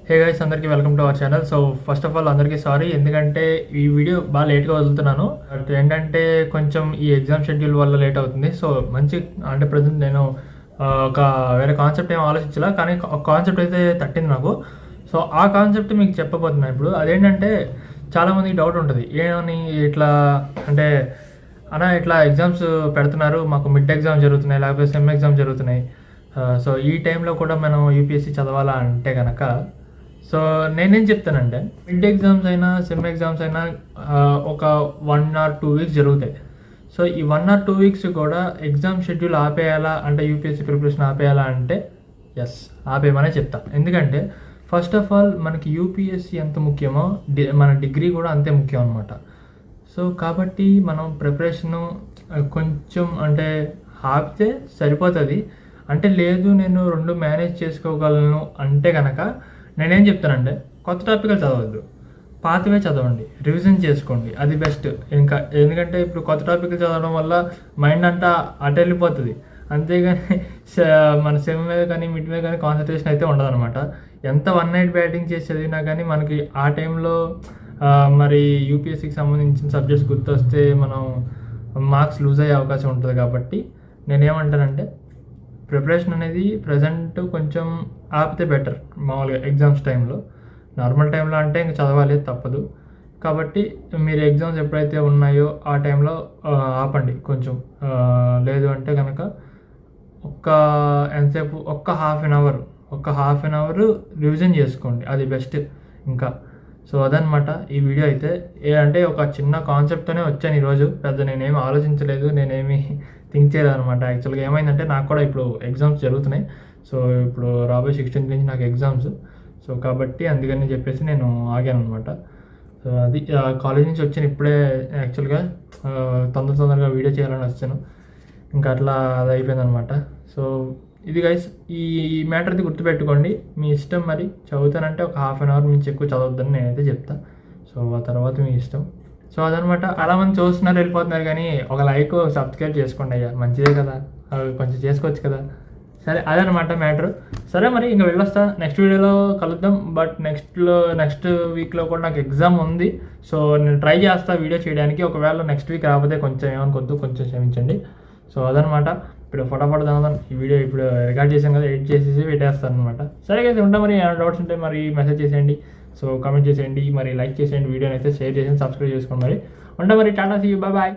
Hey guys, అందరికీ welcome to our channel. So first of all అందరికీ sorry, ఎందుకంటే ఈ వీడియో బాగా లేట్గా వదులుతున్నాను. బట్ ఏంటంటే కొంచెం ఈ ఎగ్జామ్ షెడ్యూల్ వల్ల లేట్ అవుతుంది. సో మంచి అంటే ప్రజెంట్ నేను ఒక వేరే కాన్సెప్ట్ ఏం ఆలోచించలా, కానీ ఒక కాన్సెప్ట్ అయితే తట్టింది నాకు. సో ఆ కాన్సెప్ట్ మీకు చెప్పబోతున్నాను ఇప్పుడు. అదేంటంటే చాలామందికి డౌట్ ఉంటుంది, ఏమని ఇట్లా అంటే ఇట్లా ఎగ్జామ్స్ పెడుతున్నారు, మాకు మిడ్ ఎగ్జామ్ జరుగుతున్నాయి, లేకపోతే సెమ్ ఎగ్జామ్ జరుగుతున్నాయి. సో ఈ టైంలో కూడా మనం యూపీఎస్సీ చదవాలా అంటే కనుక, సో నేనేం చెప్తానంటే మిడ్ ఎగ్జామ్స్ అయినా సెమ్ ఎగ్జామ్స్ అయినా ఒక 1 or 2 వీక్స్ జరుగుతాయి. సో ఈ 1 or 2 వీక్స్ కూడా ఎగ్జామ్ షెడ్యూల్ ఆపేయాలా అంటే యూపీఎస్సీ ప్రిపరేషన్ ఆపేయాలా అంటే ఎస్, ఆపేయమనే చెప్తా. ఎందుకంటే ఫస్ట్ ఆఫ్ ఆల్ మనకి యూపీఎస్సీ ఎంత ముఖ్యమో మన డిగ్రీ కూడా అంతే ముఖ్యం అనమాట. సో కాబట్టి మనం ప్రిపరేషను కొంచెం అంటే ఆపితే సరిపోతుంది. అంటే లేదు నేను 2 మేనేజ్ చేసుకోగలను అంటే కనుక నేనేం చెప్తానంటే కొత్త టాపిక్లు చదవద్దు, పాతవే చదవండి, రివిజన్ చేసుకోండి, అది బెస్ట్. ఎందుకంటే ఇప్పుడు కొత్త టాపిక్లు చదవడం వల్ల మైండ్ అంతా అటు వెళ్ళిపోతుంది. అంతేగాని మన సెమ్ మీద కానీ మిడ్ మీద కానీ కాన్సన్ట్రేషన్ అయితే ఉండదన్నమాట. ఎంత 1 night బ్యాటింగ్ చేసి చదివినా కానీ మనకి ఆ టైంలో మరి యూపీఎస్సీకి సంబంధించిన సబ్జెక్ట్స్ గుర్తొస్తే మనం మార్క్స్ లూజ్ అయ్యే అవకాశం ఉంటుంది. కాబట్టి నేనేమంటానంటే ప్రిపరేషన్ అనేది ప్రజెంట్ కొంచెం ఆపితే బెటర్. మామూలుగా ఎగ్జామ్స్ టైంలో, నార్మల్ టైంలో అంటే ఇంక చదవాలి తప్పదు. కాబట్టి మీరు ఎగ్జామ్స్ ఎప్పుడైతే ఉన్నాయో ఆ టైంలో ఆపండి కొంచెం. లేదు అంటే కనుక ఎంతసేపు ఒక్క హాఫ్ అన్ అవర్ రివిజన్ చేసుకోండి, అది బెస్ట్. ఇంకా సో అదనమాట ఈ వీడియో అయితే. అంటే ఒక చిన్న కాన్సెప్ట్తోనే వచ్చాను ఈరోజు, పెద్ద నేనేమి ఆలోచించలేదు, నేనేమి థింక్ చేయలేదు అనమాట. యాక్చువల్గా ఏమైందంటే నాకు కూడా ఇప్పుడు ఎగ్జామ్స్ జరుగుతున్నాయి. సో ఇప్పుడు రాబోయే 16th నుంచి నాకు ఎగ్జామ్స్. సో కాబట్టి అందుకని చెప్పేసి నేను ఆగాను అనమాట. సో అది కాలేజ్ నుంచి వచ్చాను ఇప్పుడే. యాక్చువల్గా తొందరగా వీడియో చేయాలని వచ్చాను, ఇంకా అట్లా అది అయిపోయిందనమాట. సో ఇది గైస్, ఈ మ్యాటర్ అయితే గుర్తుపెట్టుకోండి. మీ ఇష్టం, మరి చదువుతానంటే ఒక హాఫ్ అన్ అవర్ నుంచి ఎక్కువ చదవద్దని నేనైతే చెప్తాను. సో ఆ తర్వాత మీ ఇష్టం. సో అదనమాట. అలా మంది చూస్తున్నారు, వెళ్ళిపోతున్నారు, కానీ ఒక లైక్ సబ్స్క్రైబ్ చేసుకోండి అయ్యా, మంచిదే కదా, కొంచెం చేసుకోవచ్చు కదా. సరే అదనమాట మ్యాటర్. సరే మరి ఇంకా వెళ్ళొస్తా, నెక్స్ట్ వీడియోలో కలుద్దాం. బట్ నెక్స్ట్ వీక్లో కూడా నాకు ఎగ్జామ్ ఉంది. సో నేను ట్రై చేస్తా వీడియో చేయడానికి. ఒకవేళ నెక్స్ట్ వీక్ రాకపోతే కొంచెం ఏమనుకోద్దు, కొంచెం క్షమించండి. సో అదనమాట. ఇప్పుడు ఫటాఫట్ దాదాం ఈ వీడియో ఇప్పుడు రికార్డ్ చేసాం కదా, ఎడిట్ చేసేసి పెట్టేస్తాను అనమాట. సరే అయితే ఉంటా. మరి ఏమైనా డౌట్స్ ఉంటే మరి మెసేజ్ చేసేయండి, సో కామెంట్ చేసేయండి, మరి లైక్ చేసేయండి, వీడియోని అయితే షేర్ చేసేయండి, సబ్స్క్రైబ్ చేసుకోండి. మరి ఉంటా మరి, టాటా, సీ యూ, బాయ్.